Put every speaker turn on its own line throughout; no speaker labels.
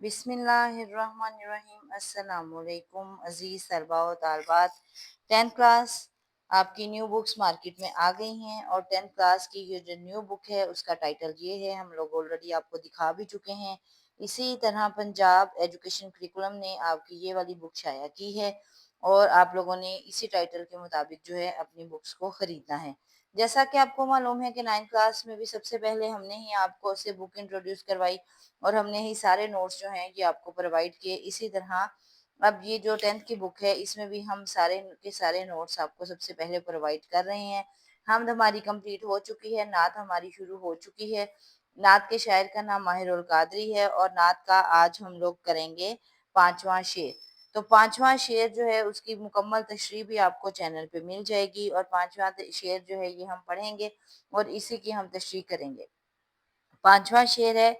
بسم اللہ الرحمن الرحیم۔ السلام علیکم عزیز طلباء و طالبات۔ 10th کلاس آپ کی نیو بکس مارکیٹ میں آ گئی ہیں، اور 10th کلاس کی یہ جو نیو بک ہے اس کا ٹائٹل یہ ہے، ہم لوگ آلریڈی آپ کو دکھا بھی چکے ہیں۔ اسی طرح پنجاب ایجوکیشن کریکولم نے آپ کی یہ والی بک شائع کی ہے، اور آپ لوگوں نے اسی ٹائٹل کے مطابق جو ہے اپنی بکس کو خریدنا ہے۔ جیسا کہ آپ کو معلوم ہے کہ 9th کلاس میں بھی سب سے پہلے ہم نے ہی آپ کو اسے بک انٹروڈیوس کروائی، اور ہم نے ہی سارے نوٹس جو ہیں یہ آپ کو پرووائڈ کیے۔ اسی طرح اب یہ جو 10th کی بک ہے اس میں بھی ہم سارے کے سارے نوٹس آپ کو سب سے پہلے پرووائڈ کر رہے ہیں۔ حمد ہماری کمپلیٹ ہو چکی ہے، نعت ہماری شروع ہو چکی ہے۔ نعت کے شاعر کا نام ماہر القادری ہے، اور نعت کا آج ہم لوگ کریں گے 5واں شعر۔ تو 5واں شعر جو ہے اس کی مکمل تشریح بھی آپ کو چینل پہ مل جائے گی، اور 5واں شعر جو ہے یہ ہم پڑھیں گے اور اسی کی ہم تشریح کریں گے۔ 5واں شعر ہے: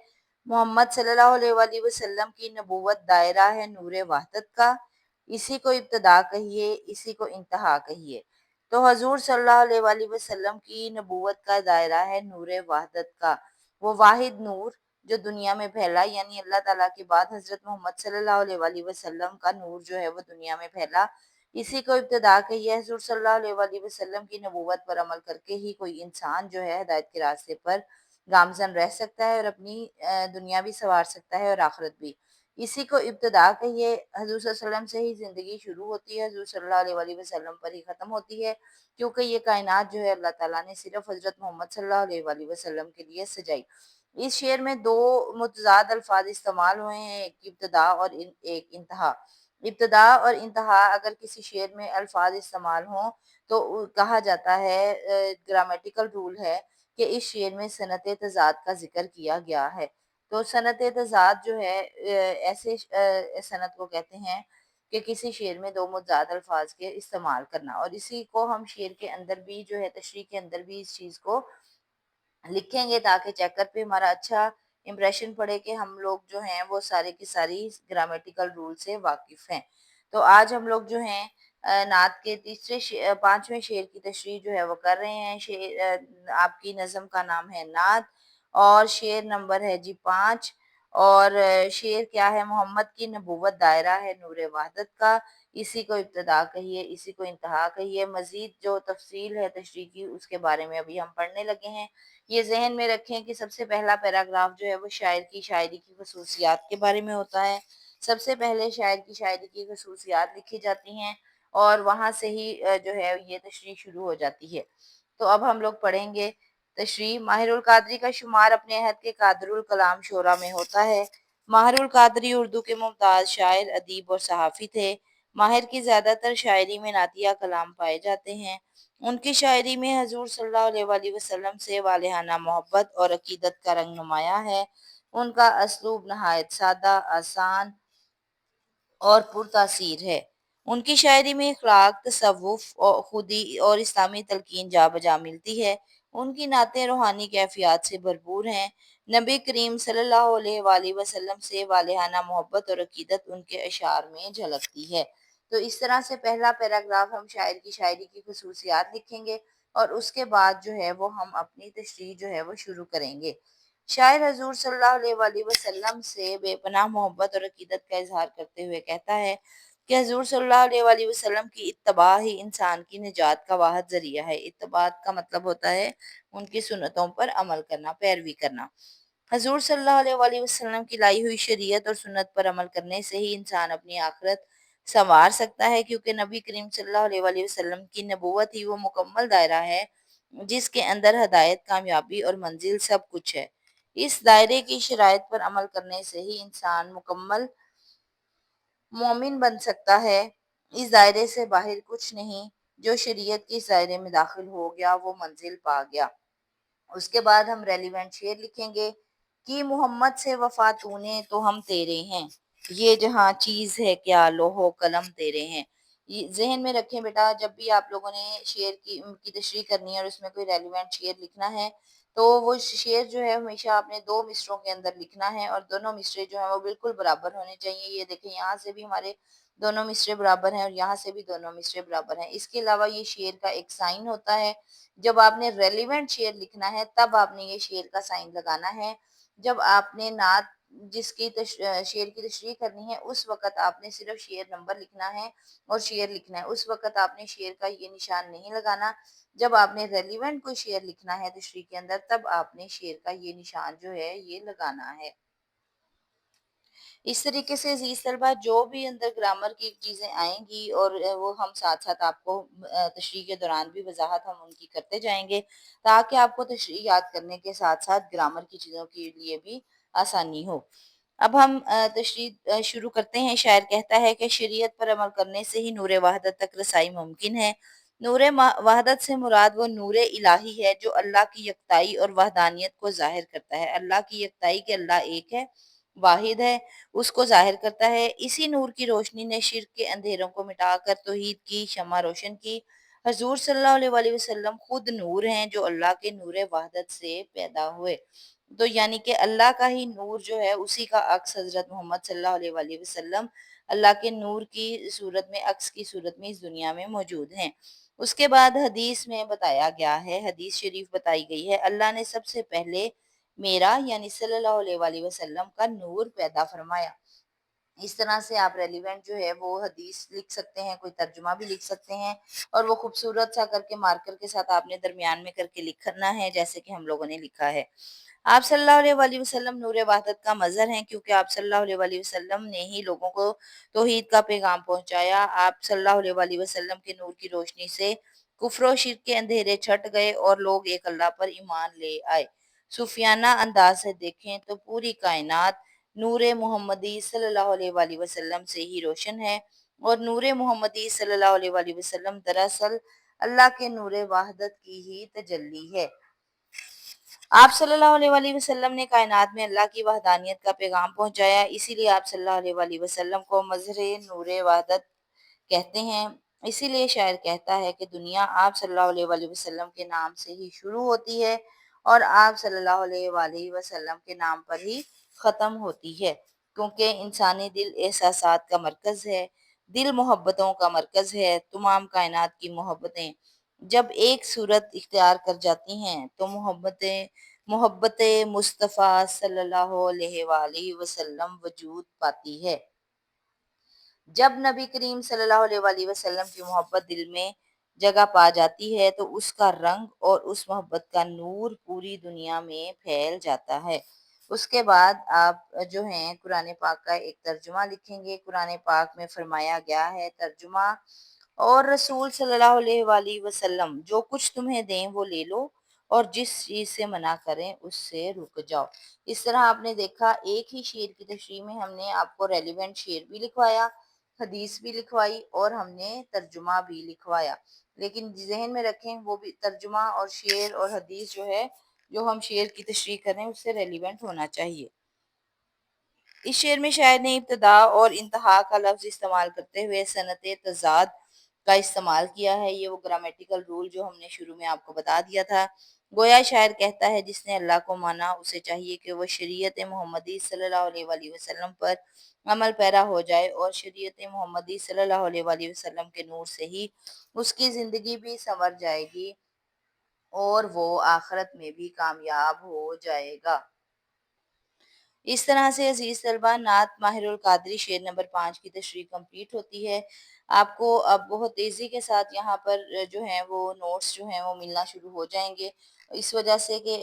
محمد صلی اللہ علیہ وآلہ وسلم کی نبوت دائرہ ہے نور وحدت کا، اسی کو ابتدا کہیے اسی کو انتہا کہیے۔ تو حضور صلی اللہ علیہ وآلہ وسلم کی نبوت کا دائرہ ہے نور وحدت کا، وہ واحد نور جو دنیا میں پھیلا، یعنی اللہ تعالیٰ کے بعد حضرت محمد صلی اللہ علیہ وآلہ وسلم کا نور جو ہے وہ دنیا میں پھیلا، اسی کو ابتدا کہیے۔ حضور صلی اللہ علیہ وآلہ وسلم کی نبوت پر عمل کر کے ہی کوئی انسان جو ہے ہدایت کے راستے پر گامزن رہ سکتا ہے، اور اپنی دنیا بھی سنوار سکتا ہے اور آخرت بھی۔ اسی کو ابتدا کہیے۔ حضور صلی اللہ علیہ وسلم سے ہی زندگی شروع ہوتی ہے، حضور صلی اللہ علیہ وآلہ وسلم پر ہی ختم ہوتی ہے، کیونکہ یہ کائنات جو ہے اللہ تعالیٰ نے صرف حضرت محمد صلی اللہ علیہ وآلہ وسلم کے لیے سجائی۔ اس شعر میں دو متضاد الفاظ استعمال ہوئے ہیں، ایک ابتدا اور ایک انتہا۔ ابتدا اور انتہا اگر کسی شعر میں الفاظ استعمال ہوں تو کہا جاتا ہے، گرامیٹیکل رول ہے کہ اس شعر میں صنعت تضاد کا ذکر کیا گیا ہے۔ تو صنعت تضاد جو ہے ایسے صنعت کو کہتے ہیں کہ کسی شعر میں دو متضاد الفاظ کے استعمال کرنا، اور اسی کو ہم شعر کے اندر بھی جو ہے تشریح کے اندر بھی اس چیز کو لکھیں گے، تاکہ چیکر پہ ہمارا اچھا امپریشن پڑے کہ ہم لوگ جو ہیں وہ سارے کی ساری گرامیٹیکل رول سے واقف ہیں۔ تو آج ہم لوگ جو ہیں نعت کے 5ویں شعر کی تشریح جو ہے وہ کر رہے ہیں۔ آپ کی نظم کا نام ہے نعت، اور شعر نمبر ہے جی 5، اور شعر کیا ہے: محمد کی نبوت دائرہ ہے نور وحدت کا، اسی کو ابتدا کہیے اسی کو انتہا کہیے۔ مزید جو تفصیل ہے تشریح کی اس کے بارے میں ابھی ہم پڑھنے لگے ہیں۔ یہ ذہن میں رکھیں کہ سب سے پہلا پیراگراف جو ہے وہ شاعر کی شاعری کی خصوصیات کے بارے میں ہوتا ہے۔ سب سے پہلے شاعر کی شاعری کی خصوصیات لکھی جاتی ہیں، اور وہاں سے ہی جو ہے یہ تشریح شروع ہو جاتی ہے۔ تو اب ہم لوگ پڑھیں گے تشریح۔ ماہر القادری کا شمار اپنے عہد کے قادر الکلام شعراء میں ہوتا ہے۔ ماہر القادری اردو کے ممتاز شاعر، ادیب اور صحافی تھے۔ ماہر کی زیادہ تر شاعری میں نعتیہ کلام پائے جاتے ہیں۔ ان کی شاعری میں حضور صلی اللہ علیہ وآلہ وسلم سے والہانہ محبت اور عقیدت کا رنگ نمایاں ہے۔ ان کا اسلوب نہایت سادہ، آسان اور پرتاثیر ہے۔ ان کی شاعری میں اخلاق، تصوف اور خودی اور اسلامی تلقین جا بجا ملتی ہے۔ ان کی نعتیں روحانی کیفیات سے بھرپور ہیں۔ نبی کریم صلی اللہ علیہ وآلہ وسلم سے والہانہ محبت اور عقیدت ان کے اشعار میں جھلکتی ہے۔ تو اس طرح سے پہلا پیراگراف ہم شاعر کی شاعری کی خصوصیات لکھیں گے، اور اس کے بعد جو ہے وہ ہم اپنی تشریح جو ہے وہ شروع کریں گے۔ شاعر حضور صلی اللہ علیہ وآلہ وسلم سے بے پناہ محبت اور عقیدت کا اظہار کرتے ہوئے کہتا ہے کہ حضور صلی اللہ علیہ وآلہ وسلم کی اتباع ہی انسان کی نجات کا واحد ذریعہ ہے۔ اتباع کا مطلب ہوتا ہے ان کی سنتوں پر عمل کرنا، پیروی کرنا۔ حضور صلی اللہ علیہ وآلہ وسلم کی لائی ہوئی شریعت اور سنت پر عمل کرنے سے ہی انسان اپنی آخرت سنوار سکتا ہے، کیونکہ نبی کریم صلی اللہ علیہ وآلہ وسلم کی نبوت ہی وہ مکمل دائرہ ہے جس کے اندر ہدایت، کامیابی اور منزل سب کچھ ہے۔ اس دائرے کی شرائط پر عمل کرنے سے ہی انسان مکمل مومن بن سکتا ہے۔ اس دائرے سے باہر کچھ نہیں۔ جو شریعت کے اس دائرے میں داخل ہو گیا وہ منزل پا گیا۔ اس کے بعد ہم ریلیونٹ شعر لکھیں گے کہ محمد سے وفا تو نے تو ہم تیرے ہیں، یہ جہاں چیز ہے کیا لوح و قلم تیرے ہیں۔ یہ ذہن میں رکھیں بیٹا، جب بھی آپ لوگوں نے شعر کی تشریح کرنی ہے اور اس میں کوئی ریلیونٹ شعر لکھنا ہے تو وہ شعر جو ہے ہمیشہ آپ نے دو مصروں کے اندر لکھنا ہے، اور دونوں مصرے جو ہیں وہ بالکل برابر ہونے چاہیے۔ یہ دیکھیں یہاں سے بھی ہمارے दोनों मिसरे बराबर हैं और यहाँ से भी दोनों मिसरे बराबर हैं। इसके अलावा ये शेर का एक साइन होता है। जब आपने रेलेवेंट शेर लिखना है तब आपने ये शेर का साइन लगाना है। जब आपने नात शेर की तशरीह करनी है उस वक़्त आपने सिर्फ़ शेर नंबर लिखना है और शेर लिखना है। उस वक़्त आपने शेर का ये निशान नहीं लगाना। जब आपने रेलेवेंट कोई शेर लिखना है तशरीह के अंदर तब आपने शेर का ये निशान जो है ये लगाना है। इस तरीके से अज़ीज़ तलबा जो भी अंदर ग्रामर की चीज़ें आएँगी और वो हम साथ-साथ आपको तशरीह के दौरान भी वज़ाहत हम उनकी करते जाएँगे, ताकि आपको तशरीह याद करने के साथ-साथ ग्रामर की चीज़ों के लिए भी आसानी हो। अब हम तशरीह शुरू करते हैं। शायर कहता है कि शरीयत पर अमल करने से ही नूर वहदत तक रसाई मुमकिन है। नूर वहदत से मुराद वो नूर इलाही है जो अल्लाह की यकताई और वहदानियत को ज़ाहिर करता है। अल्लाह की यकताई कि अल्लाह एक है, वाहिद है, उसको ज़ाहिर करता है। इसी नूर की रोशनी ने शिर्क के अंधेरों को मिटाकर तौहीद की शम्मा रोशन की। हज़ूर सल्लल्लाहु अलैहि वसल्लम खुद नूर हैं जो अल्लाह के नूर वहदत से पैदा हुए। तो यानी कि अल्लाह का ही नूर जो है उसी का अक्स हज़रत मोहम्मद सल्लल्लाहु अलैहि वसल्लम अल्लाह के नूर की सूरत में, अक्स की सूरत में इस दुनिया में मौजूद हैं। उसके बाद हदीस में बताया गया है, हदीस शरीफ बताई गई है, अल्लाह ने सबसे पहले मेरा यानी सल्लल्लाहु अलैहि वसल्लम का नूर पैदा फरमाया। इस तरह से आप रेलिवेंट जो है वो हदीस लिख सकते हैं, कोई तर्जुमा भी लिख सकते हैं और वो खूबसूरत सा करके मार्कर के साथ आपने दरमियान में करके लिखना है जैसे कि हम लोगों ने लिखा है। आप सल्लल्लाहु अलैहि वसल्लम नूर वहदत का मज़हर हैं क्योंकि आप सल्लल्लाहु अलैहि वसल्लम ने ही लोगों को तौहीद का पैगाम पहुँचाया। आप सल्लल्लाहु अलैहि वसल्लम के नूर की रोशनी से कुफ्र व शिर्क के अंधेरे छँट गए और लोग एक अल्लाह पर ईमान ले आए। सूफियाना अंदाज से देखें तो पूरी कायनात नूरे मोहम्मदी सल्लल्लाहु अलैहि वसल्लम से ही रोशन है और नूरे मोहम्मदी सल्लल्लाहु अलैहि वसल्लम दरअसल अल्लाह के नूरे वहदत की ही तजल्ली है। आप सल्लल्लाहु अलैहि वसल्लम ने कायनात में अल्लाह की वहदानियत का पैगाम पहुंचाया, इसीलिए आप सल्लल्लाहु अलैहि वसल्लम को मज़हर नूरे वहदत कहते हैं। इसीलिए शायर कहता है कि दुनिया आप सल्लल्लाहु अलैहि वसल्लम के नाम से ही शुरू होती है और आप सल्लल्लाहु अलैहि वसल्लम के नाम पर ही ख़त्म होती है, क्योंकि इंसानी दिल एहसासात का मरकज़ है, दिल मोहब्बतों का मरकज़ है, तमाम कायनात की मोहब्बतें जब एक सूरत इख्तियार कर जाती हैं तो मोहब्बत मुस्तफ़ा सल्लल्लाहु अलैहि वसल्लम वजूद पाती है। जब नबी करीम सल्लल्लाहु अलैहि वसल्लम की मोहब्बत दिल में जगह पा जाती है तो उसका रंग और उस मोहब्बत का नूर पूरी दुनिया में फैल जाता है। उसके बाद आप जो हैं कुरान पाक का एक तर्जुमा लिखेंगे। कुरान पाक में फरमाया गया है तर्जुमा और रसूल सल्लल्लाहु अलैहि वसल्लम जो कुछ तुम्हें दें वो ले लो और जिस चीज़ से मना करें उससे रुक जाओ। इस तरह आपने देखा एक ही शेर की तशरीह में हमने आपको रेलिवेंट शेर भी लिखवाया, हदीस भी लिखवाई और हमने तर्जुमा भी लिखवाया। लेकिन ज़हन में रखें वो भी तर्जुमा और शेर और हदीस जो है, जो हम शेर की तशरीह कर रहे हैं उससे रेलिवेंट होना चाहिए। इस शेर में शायर ने इब्तिदा और इंतहा का लफ्ज़ इस्तेमाल करते हुए सनत तज़ाद का इस्तेमाल किया है। ये वो ग्रामेटिकल रूल जो हमने शुरू में आपको बता दिया था। गोया शायर कहता है जिसने अल्लाह को माना उसे चाहिए कि वह शरीयत मोहम्मदी सल्लल्लाहु अलैहि वसल्लम पर अमल पैरा हो जाए और शरीयत मोहम्मदी सल्लल्लाहु अलैहि वसल्लम के नूर से ही उसकी ज़िंदगी भी संवर जाएगी और वो आखिरत में भी कामयाब हो जाएगा। इस तरह से अज़ीज़ तलबा नात माहिरुल कादरी शेर नंबर 5 की तशरीह कंप्लीट होती है। आपको अब बहुत तेज़ी के साथ यहाँ पर जो हैं वो नोट्स जो हैं वो मिलना शुरू हो जाएँगे। इस वजह से कि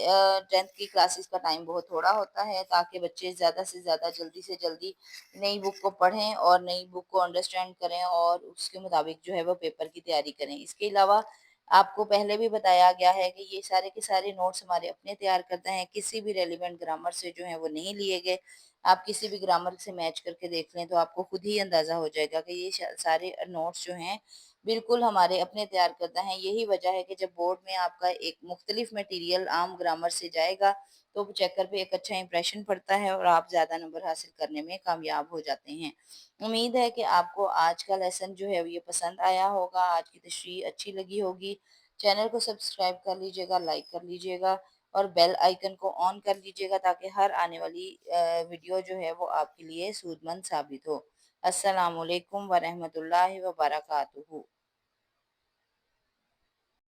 10th की क्लासेस का टाइम बहुत थोड़ा होता है ताकि बच्चे ज़्यादा से ज़्यादा जल्दी से जल्दी नई बुक को पढ़ें और नई बुक को अंडरस्टैंड करें और उसके मुताबिक जो है वो पेपर की तैयारी करें। इसके अलावा आपको पहले भी बताया गया है कि ये सारे के सारे नोट्स हमारे अपने तैयार करते हैं, किसी भी रेलेवेंट ग्रामर से जो है वो नहीं लिए गए। आप किसी भी ग्रामर से मैच करके देख लें तो आपको खुद ही अंदाज़ा हो जाएगा कि ये सारे नोट्स जो हैं बिल्कुल हमारे अपने तैयार करते हैं। यही वजह है कि जब बोर्ड में आपका एक मुख्तलिफ मटेरियल आम ग्रामर से जाएगा तो चेकर पे एक अच्छा इंप्रेशन पड़ता है और आप ज़्यादा नंबर हासिल करने में कामयाब हो जाते हैं। उम्मीद है कि आपको आज का लेसन जो है ये पसंद आया होगा, आज की तशरीह अच्छी लगी होगी। चैनल को सब्सक्राइब कर लीजिएगा, लाइक कर लीजिएगा और बेल आइकन को ऑन कर लीजिएगा ताकि हर आने वाली वीडियो जो है वो आपके लिए सूदमंद साबित हो। السلام علیکم ورحمۃ اللہ وبرکاتہ۔